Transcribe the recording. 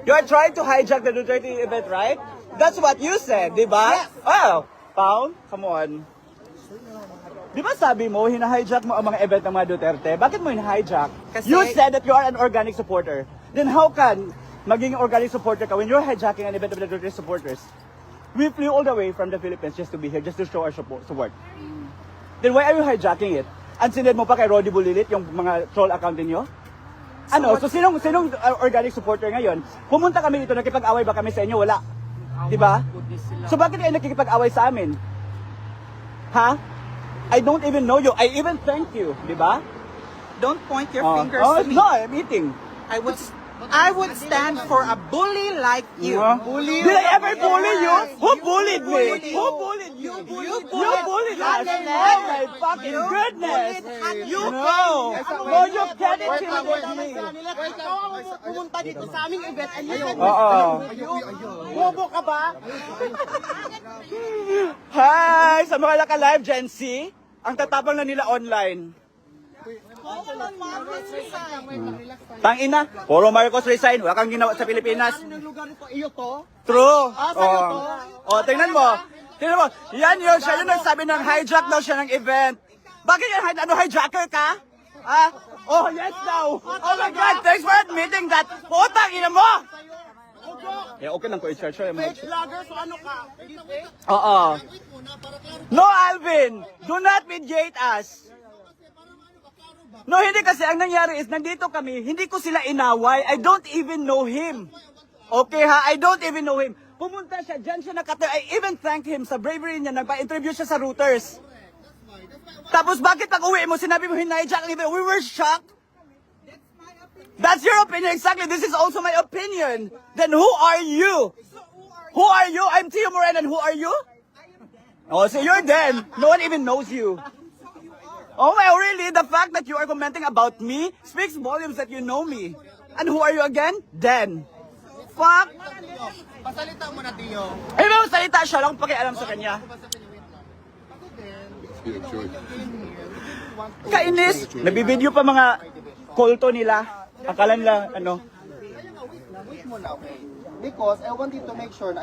You are trying to hijack the Duterte event, right? That's what you said, di ba? Yes. Oh, Paul, come on. Di ba sabi mo, hina-hijack mo ang mga event ng mga Duterte? Bakit mo hina-hijack? Kasi- You said that you are an organic supporter. Then how can maging organic supporter ka when you're hijacking an event of the Duterte supporters? We flew all the way from the Philippines just to be here, just to show our support. Then why are you hijacking it? And sinend mo pa kay Roddy Bulilit yung mga troll account ninyo? Ano? So sinong organic supporter ngayon? Pumunta kami dito, nakipag-away ba kami sa inyo? Wala. Di ba? So bakit kayo nakikipag-away sa amin? Ha? I don't even know you. I even thank you. Di ba? Don't point your fingers to me. No, I'm eating. I would stand for a bully like you. Bully. Did I ever bully you? Who bullied me? bullied Who you. bullied you? You You bullied us. Hannah. Oh my fucking You goodness. bullied Hannah. You know. No, you can't intimidate me. Pumunta dito sa aming event and you said, Oo. bobo ka ba? Hi! Sa mga naka-live, Gen Z, ang tatapang na nila online. Tangina, puro Marcos resign, wala kang ginawa sa Pilipinas. Ng lugar ito, iyo to? True. sa'yo to? Tingnan mo. Tingnan mo. Yan yun, siya yung nagsabi ng hijack daw siya ng event. Bakit yan? Ano, hijacker ka? Ah? Oh, yes daw. Oh my God, thanks for admitting that. Putang ina mo! Okay lang ko i-search. Fake vlogger, so ano ka? Oo. No, Alvin! Do not mediate us! No, hindi kasi ang nangyari is, nandito kami, hindi ko sila inaway. I don't even know him. Okay ha? I don't even know him. Pumunta siya, dyan siya nakatira. I even thanked him sa bravery niya. Nagpa-interview siya sa Reuters. Tapos bakit pag uwi mo, sinabi mo hinahijack ang event? We were shocked. That's your opinion, exactly. This is also my opinion. Then who are you? Who are you? I'm Tio Moran, and who are you? Oh, so you're then. No one even knows you. Oh my, really? The fact that you are commenting about me speaks volumes that you know me. And who are you again? Den. Fuck. Pasalita mo na, Tio. Ay, may salita siya lang pakialam sa kanya. Kainis. Nabibideo pa mga kulto nila. Akala nila, ano. Wait muna, okay? Because I wanted to make sure,